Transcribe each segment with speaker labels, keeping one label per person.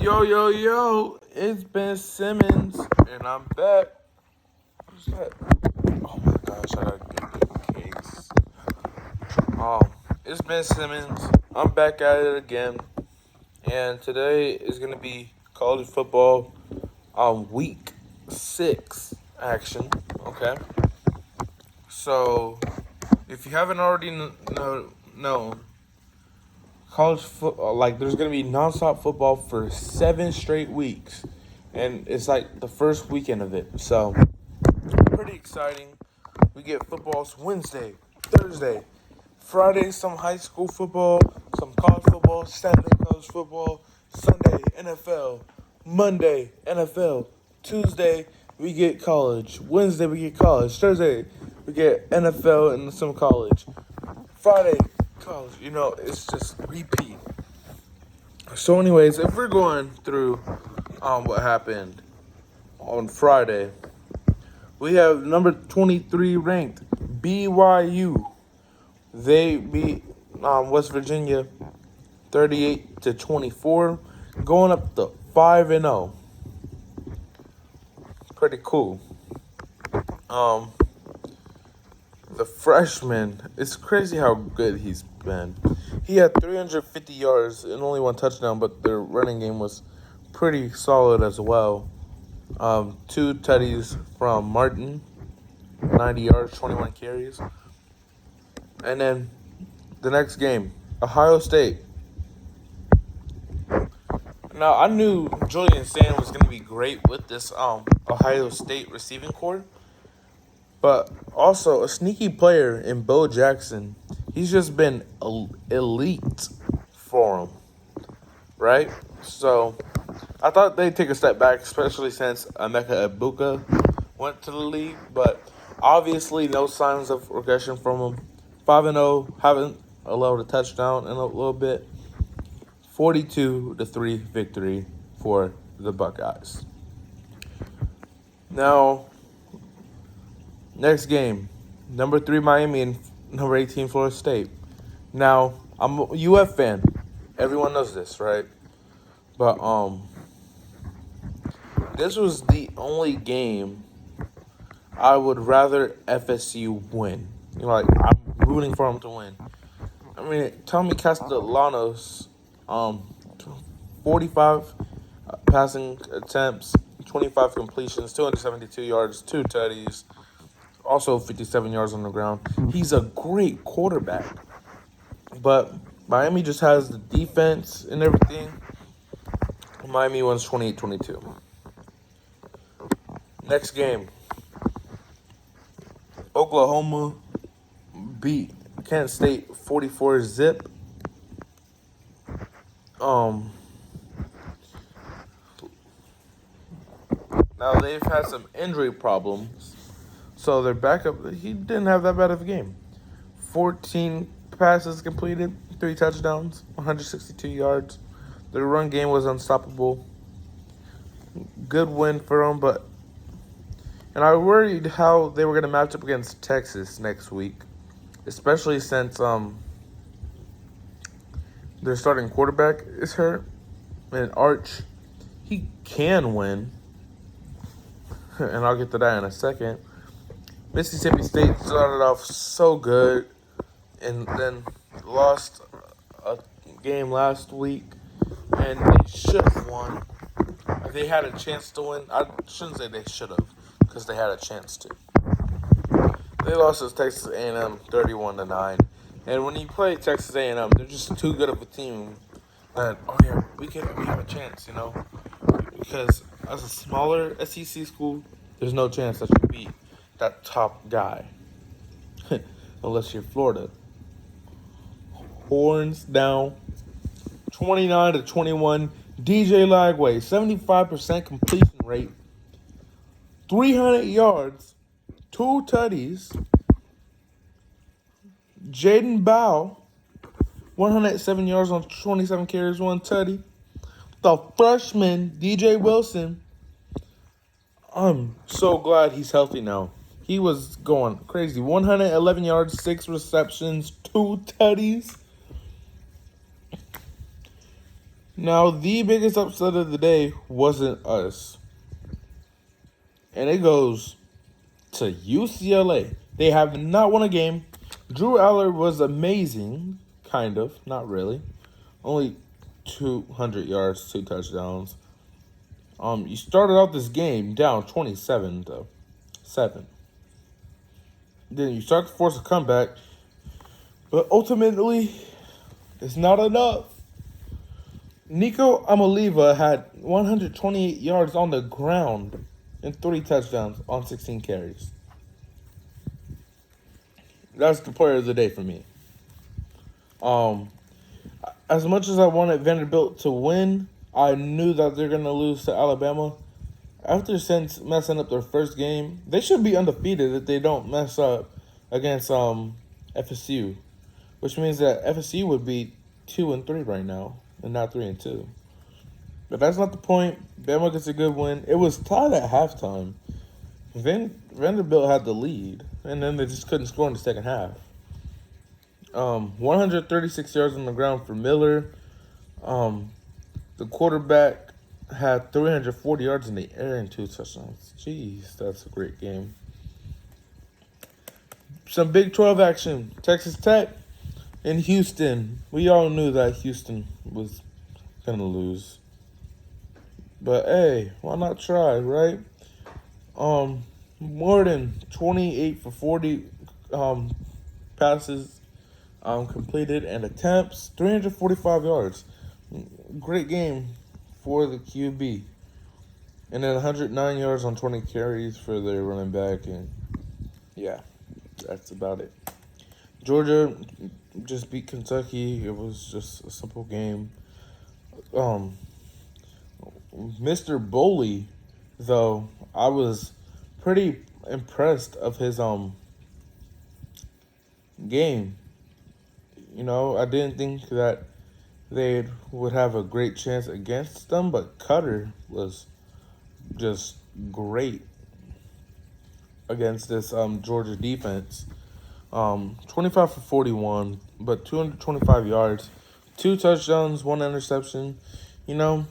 Speaker 1: Yo, it's Ben Simmons, and I'm back. Who's that? Oh my gosh, I gotta get the case. It's Ben Simmons. I'm back at it again, and today is gonna be college football, week 6 action. Okay, so if you haven't already known, college football, like there's gonna be nonstop football for 7 straight weeks, and it's like the first weekend of it. So pretty exciting. We get footballs Wednesday, Thursday, Friday, some high school football, some college football, Saturday college football, Sunday NFL, Monday NFL, Tuesday we get college, Wednesday we get college, Thursday we get NFL and some college, Friday college. It's just repeat. So anyways, if we're going through what happened on Friday, we have number 23 ranked BYU. They beat West Virginia 38-24, going up to 5-0. Pretty cool. The freshman, it's crazy how good he's been. He had 350 yards and only 1 touchdown, but their running game was pretty solid as well. 2 tutties from Martin, 90 yards, 21 carries. And then the next game, Ohio State. Now, I knew Julian Sand was going to be great with this Ohio State receiving core. But also a sneaky player in Bo Jackson. He's just been elite for him, right? So I thought they'd take a step back, especially since Emeka Egbuka went to the league. But obviously no signs of regression from him. 5-0, haven't allowed a touchdown in a little bit. 42-3 victory for the Buckeyes. Now, next game, number 3 Miami and number 18 Florida State. Now, I'm a UF fan. Everyone knows this, right? But this was the only game I would rather FSU win. I'm rooting for them to win. I mean, Tommy Castellanos, 45 passing attempts, 25 completions, 272 yards, 2 tutties. Also 57 yards on the ground. He's a great quarterback. But Miami just has the defense and everything. Miami wins 28-22. Next game. Oklahoma beat Kent State 44-0. Now they've had some injury problems. So their backup, he didn't have that bad of a game. 14 passes completed, 3 touchdowns, 162 yards. Their run game was unstoppable. Good win for them, and I worried how they were going to match up against Texas next week, especially since their starting quarterback is hurt. And Arch, he can win, and I'll get to that in a second. Mississippi State started off so good and then lost a game last week, and they should have won. They had a chance to win. I shouldn't say they should have, because they had a chance to. They lost to Texas A&M 31-9. And when you play Texas A&M, they're just too good of a team that, we have a chance, Because as a smaller SEC school, there's no chance that you beat that top guy. Unless you're Florida. Horns down. 29-21. DJ Lagway, 75% completion rate. 300 yards. 2 tutties. Jaden Bow, 107 yards on 27 carries, 1 tutty. The freshman, DJ Wilson, I'm so glad he's healthy now. He was going crazy. 111 yards, 6 receptions, 2 tutties. Now, the biggest upset of the day wasn't us, and it goes to UCLA. They have not won a game. Drew Aller was amazing, kind of, not really. Only 200 yards, 2 touchdowns. You started out this game down 27 to 7. Then you start to force a comeback, but ultimately, it's not enough. Nico Amaliva had 128 yards on the ground and 3 touchdowns on 16 carries. That's the player of the day for me. As much as I wanted Vanderbilt to win, I knew that they're going to lose to Alabama. After messing up their first game, they should be undefeated if they don't mess up against FSU, which means that FSU would be 2-3 right now and not 3-2. But that's not the point. Bama gets a good win. It was tied at halftime. Vanderbilt had the lead, and then they just couldn't score in the second half. 136 yards on the ground for Miller. The quarterback had 340 yards in the air and 2 touchdowns. Jeez, that's a great game. Some Big 12 action. Texas Tech and Houston. We all knew that Houston was going to lose. But hey, why not try, right? More than 28 for 40 passes completed and attempts, 345 yards. Great game for the QB. And then 109 yards on 20 carries for their running back. And yeah, that's about it. Georgia just beat Kentucky. It was just a simple game. Mr. Boley, though, I was pretty impressed of his game. You know, I didn't think that they would have a great chance against them, but Cutter was just great against this Georgia defense. 25 for 41, but 225 yards, 2 touchdowns, 1 interception. You know,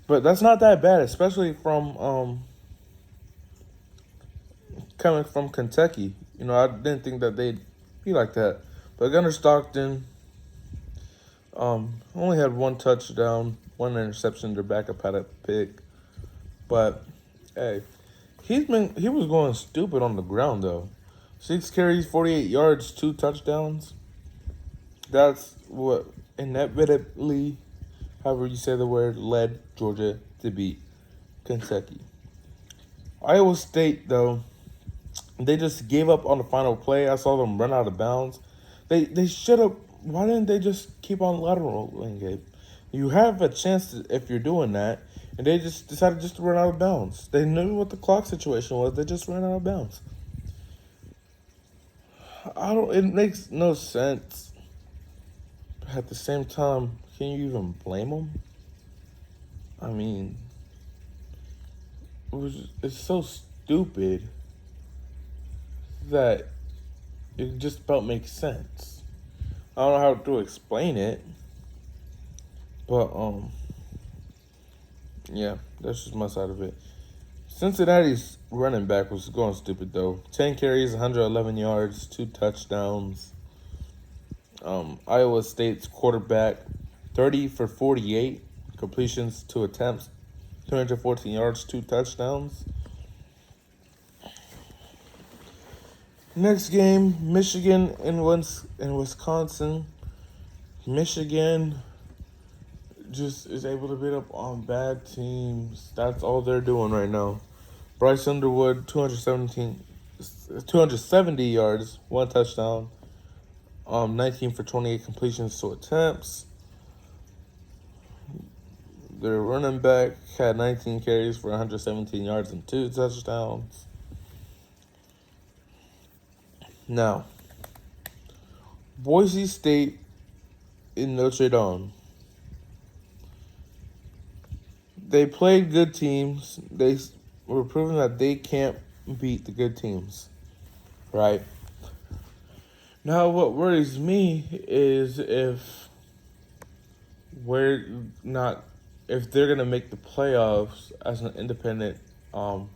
Speaker 1: but that's not that bad, especially from coming from Kentucky. You know, I didn't think that they'd be like that. But Gunnar Stockton only had 1 touchdown, 1 interception. Their backup had a pick. But hey, he was going stupid on the ground though. 6 carries, 48 yards, 2 touchdowns. That's what inevitably, however you say the word, led Georgia to beat Kentucky. Iowa State, though, they just gave up on the final play. I saw them run out of bounds. They should have. Why didn't they just keep on lateraling it? You have a chance if you're doing that, and they just decided just to run out of bounds. They knew what the clock situation was. They just ran out of bounds. It makes no sense. At the same time, can you even blame them? I mean, it's so stupid that it just about makes sense. I don't know how to explain it, but yeah, that's just my side of it. Cincinnati's running back was going stupid though. 10 carries, 111 yards, 2 touchdowns. Iowa State's quarterback, 30 for 48 completions, 2 attempts, 214 yards, 2 touchdowns. Next game, Michigan and Wisconsin. Michigan just is able to beat up on bad teams. That's all they're doing right now. Bryce Underwood, 270 yards, 1 touchdown. 19 for 28 completions, 2 attempts. Their running back had 19 carries for 117 yards and 2 touchdowns. Now, Boise State in Notre Dame. They played good teams. They were proving that they can't beat the good teams, right? Now, what worries me is if we're not, if they're gonna make the playoffs as an independent, 0-10-2.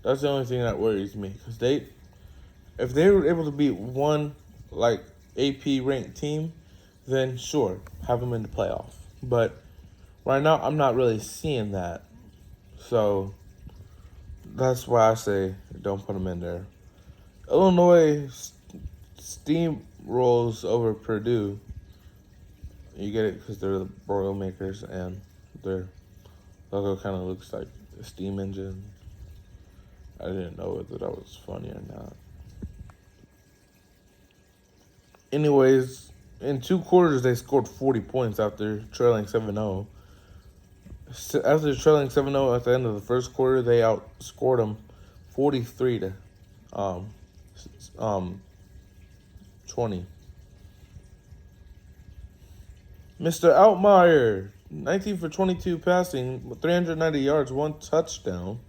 Speaker 1: That's the only thing that worries me because if they were able to beat one like AP ranked team, then sure, have them in the playoff. But right now, I'm not really seeing that, so that's why I say don't put them in there. Illinois steamrolls over Purdue. You get it because they're the Boilermakers and their logo kind of looks like a steam engine. I didn't know whether that was funny or not. Anyways, in 2 quarters, they scored 40 points after trailing 7-0. After trailing 7-0 at the end of the first quarter, they outscored them 43 to 20. Mr. Outmeyer, 19 for 22 passing, 390 yards, 1 touchdown.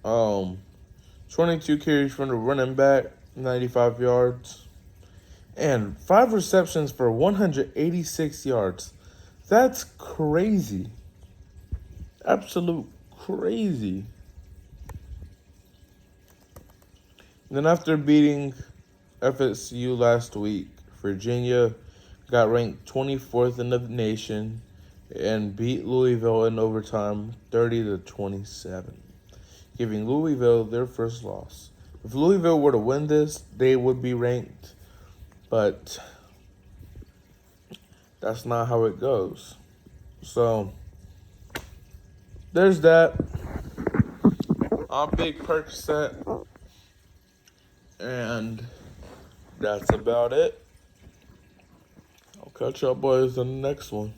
Speaker 1: 22 carries from the running back, 95 yards. And 5 receptions for 186 yards. That's crazy. Absolute crazy. Then after beating FSU last week, Virginia got ranked 24th in the nation and beat Louisville in overtime 30-27, giving Louisville their first loss. If Louisville were to win this, they would be ranked, but that's not how it goes. So there's that. I'm Big Percocet, and that's about it. I'll catch y'all boys in the next one.